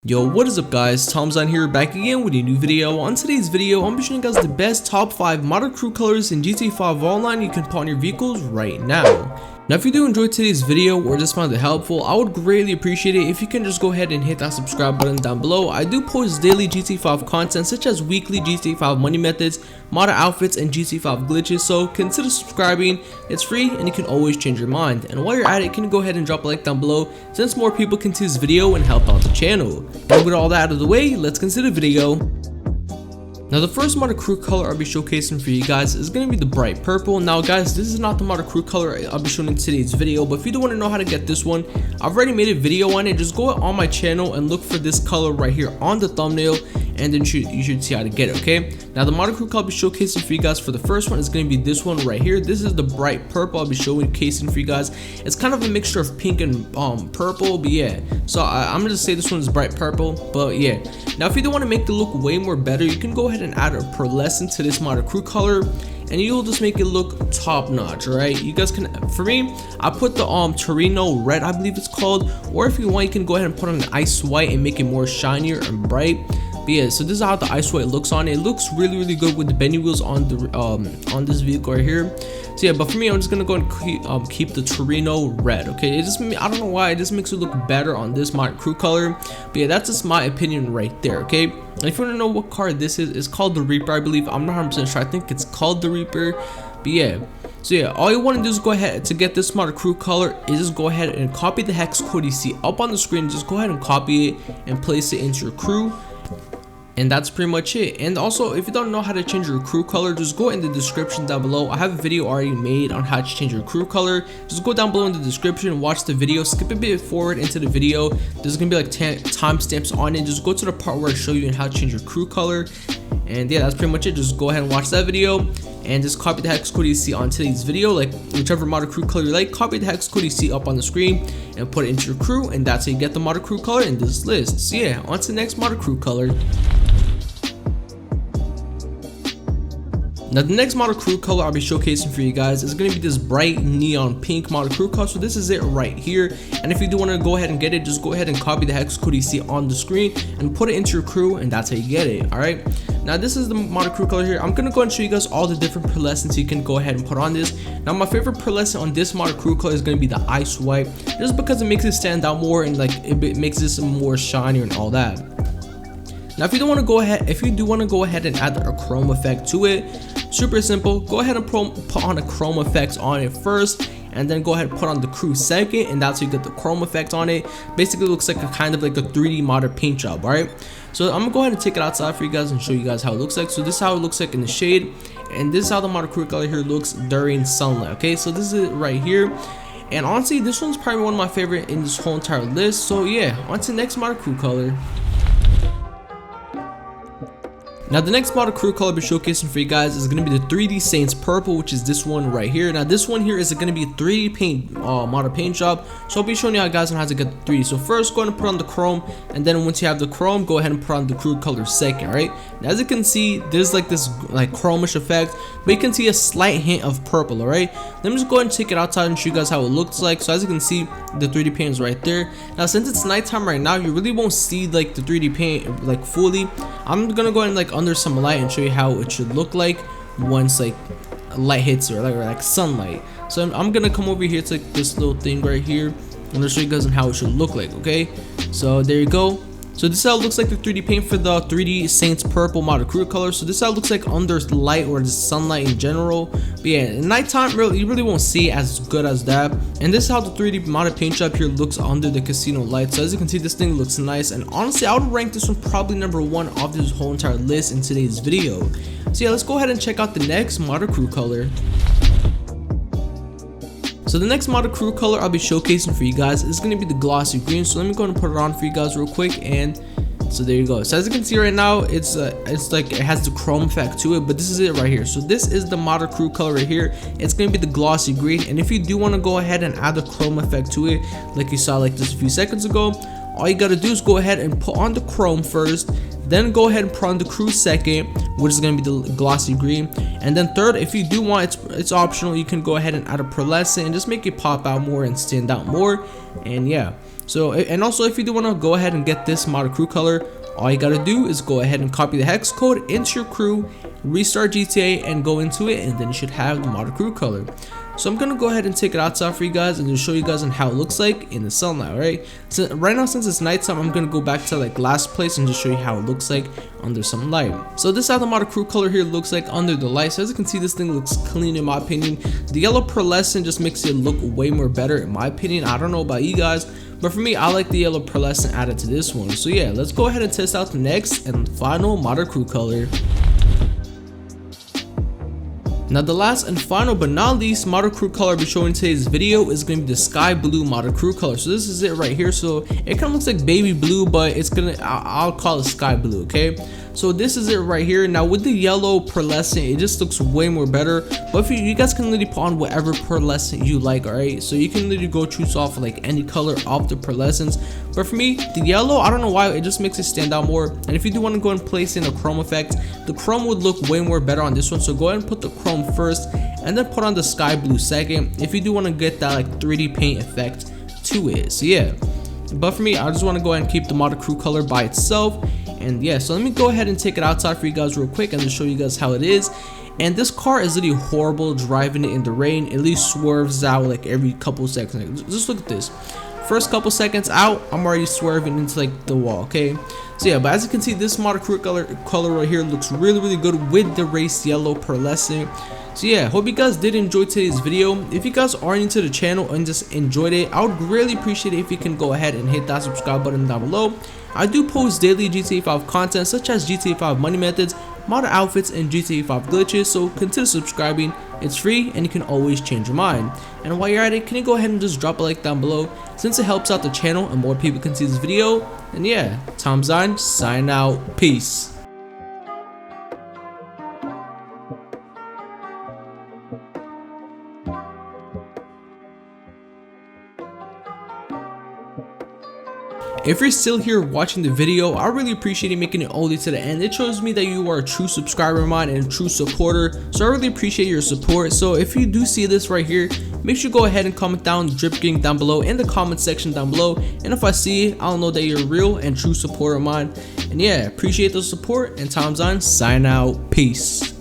Yo, what is up guys, Tomzon here, back again with a new video. On today's video, I'm showing you guys the best top 5 modern crew colors in GTA 5 Online you can put on your vehicles right now. Now if you do enjoy today's video or just found it helpful, I would greatly appreciate it if you can just go ahead and hit that subscribe button down below. I do post daily GTA 5 content such as weekly GTA 5 money methods, modder outfits, and GTA 5 glitches, so consider subscribing. It's free and you can always change your mind. And while you're at it, you can go ahead and drop a like down below since more people can see this video and help out the channel. Now with all that out of the way, let's consider the video. Now the first modern crew color I'll be showcasing for you guys is going to be the bright purple. Now guys, this is not the modern crew color I'll be showing in today's video, but if you do want to know how to get this one, I've already made a video on it. Just go on my channel and look for this color right here on the thumbnail, and then you should see how to get it, okay? Now the modern crew color I'll be showcasing for you guys for the first one is going to be this one right here. This is the bright purple I'll be showcasing for you guys. It's kind of a mixture of pink and purple, but yeah. So I'm going to say this one is bright purple, but yeah. Now if you do want to make it look way more better, you can go ahead and add a pearlescent to this modern crew color, and you'll just make it look top notch. Alright, you guys can, for me, I put the Torino red, I believe it's called, or if you want you can go ahead and put on an ice white and make it more shinier and bright. But yeah, so this is how the ice white looks on it. It looks really good with the bendy wheels on the on this vehicle right here. So yeah, but for me, I'm just gonna go and keep the Torino red. Okay, it just, I don't know why, it just makes it look better on this modern crew color. But yeah, that's just my opinion right there. Okay, and if you want to know what car this is, it's called the Reaper, I believe. I'm not 100% sure. I think it's called the Reaper. But yeah, so yeah, all you want to do is go ahead to get this modern crew color is just go ahead and copy the hex code you see up on the screen. Just go ahead and copy it and place it into your crew. And that's pretty much it. And also, if you don't know how to change your crew color, just go in the description down below. I have a video already made on how to change your crew color. Just go down below in the description, watch the video, skip a bit forward into the video. There's gonna be like timestamps on it. Just go to the part where I show you how to change your crew color. And yeah, that's pretty much it. Just go ahead and watch that video and just copy the hex code you see on today's video, like whichever modern crew color you like. Copy the hex code you see up on the screen and put it into your crew, and that's how you get the modern crew color in this list. So yeah, on to the next modern crew color. Now the next modern crew color I'll be showcasing for you guys is going to be this bright neon pink modern crew color. So this is it right here, and if you do want to go ahead and get it, just go ahead and copy the hex code you see on the screen and put it into your crew, and that's how you get it. Alright, now this is the modern crew color here. I'm going to go and show you guys all the different pearlescents you can go ahead and put on this. Now my favorite pearlescent on this modern crew color is going to be the ice white, just because it makes it stand out more and like it makes this more shinier and all that. Now if you do want to go ahead and add a chrome effect to it, super simple. Go ahead and put on a chrome effect on it first, and then go ahead and put on the crew second, and that's how you get the chrome effect on it. Basically, it looks like a kind of like a 3D modern paint job. Alright, so I'm gonna go ahead and take it outside for you guys and show you guys how it looks like. So this is how it looks like in the shade, and this is how the modern crew color here looks during sunlight. Okay, so this is it right here. And honestly, this one's probably one of my favorite in this whole entire list. So yeah, on to the next modern crew color. Now the next model crew color I'll be showcasing for you guys is going to be the 3D Saints purple, which is this one right here. Now this one here is going to be a 3D paint model paint job, so I'll be showing you guys on how to get the 3D. So first go ahead and put on the chrome, and then once you have the chrome, go ahead and put on the crew color second. Right, now as you can see, there's like this like chromish effect, but you can see a slight hint of purple. Alright, let me just go ahead and take it outside and show you guys how it looks like. So as you can see, the 3D paint is right there. Now since it's nighttime right now, you really won't see like the 3D paint like fully. I'm gonna go ahead and like under some light and show you how it should look like once like light hits or like sunlight. So I'm gonna come over here to like this little thing right here, and I'll show you guys on how it should look like. Okay, so there you go. So this is how it looks like the 3D paint for the 3D Saints purple model crew color. So this is how it looks like under light or the sunlight in general. But yeah, in nighttime, you really won't see as good as that. And this is how the 3D model paint job here looks under the casino light. So as you can see, this thing looks nice. And honestly, I would rank this one probably #1 off this whole entire list in today's video. So yeah, let's go ahead and check out the next model crew color. So the next model crew color I'll be showcasing for you guys is going to be the Glossy Green. So let me go ahead and put it on for you guys real quick, and so there you go. So as you can see right now, it's like it has the chrome effect to it, but this is it right here. So this is the model crew color right here. It's going to be the Glossy Green, and if you do want to go ahead and add the chrome effect to it, like you saw like this a few seconds ago, all you gotta do is go ahead and put on the chrome first, then go ahead and put on the crew second, which is gonna be the glossy green, and then third, if you do want, it's optional, you can go ahead and add a pearlescent and just make it pop out more and stand out more. And yeah, so, and also if you do want to go ahead and get this model crew color, all you gotta do is go ahead and copy the hex code into your crew, restart GTA and go into it, and then you should have the model crew color. So I'm gonna go ahead and take it outside for you guys and just show you guys on how it looks like in the sunlight. Right, so right now, since it's nighttime, I'm gonna go back to like last place and just show you how it looks like under some light. So this is how the model crew color here looks like under the light. So as you can see, this thing looks clean in my opinion. The yellow pearlescent just makes it look way more better in my opinion. I don't know about you guys, but for me, I like the yellow pearlescent added to this one. So yeah, let's go ahead and test out the next and final model crew color. Now the last and final but not least model crew color I'll be showing in today's video is going to be the sky blue model crew color. So this is it right here. So it kind of looks like baby blue, but it's gonna, I'll call it sky blue, okay? So this is it right here. Now with the yellow pearlescent, it just looks way more better. But if you guys can literally put on whatever pearlescent you like, alright? So you can literally go choose off like any color off the pearlescents. But for me, the yellow, I don't know why, it just makes it stand out more. And if you do want to go and place in a chrome effect, the chrome would look way more better on this one. So go ahead and put the chrome first and then put on the sky blue second if you do want to get that like 3D paint effect to it. So yeah, but for me, I just want to go ahead and keep the model crew color by itself. And yeah, so let me go ahead and take it outside for you guys real quick and just show you guys how it is. And this car is really horrible driving it in the rain. It at least swerves out like every couple seconds. Just look at this. First couple seconds out, I'm already swerving into like the wall, okay? So yeah, but as you can see, this model crew color right here looks really good with the race yellow pearlescent. So yeah, hope you guys did enjoy today's video. If you guys are new to the channel and just enjoyed it, I would really appreciate it if you can go ahead and hit that subscribe button down below. I do post daily GTA 5 content such as GTA 5 money methods, model outfits, and GTA 5 glitches, so consider subscribing. It's free and you can always change your mind. And while you're at it, can you go ahead and just drop a like down below since it helps out the channel and more people can see this video. And yeah, Tomzine, sign out, peace. If you're still here watching the video, I really appreciate you making it all the way to the end. It shows me that you are a true subscriber of mine and a true supporter, so I really appreciate your support. So if you do see this right here, make sure you go ahead and comment down Drip Gang down below in the comment section down below, and if I see it, I'll know that you're a real and true supporter of mine. And yeah, appreciate the support, and Tomzine, sign out, peace.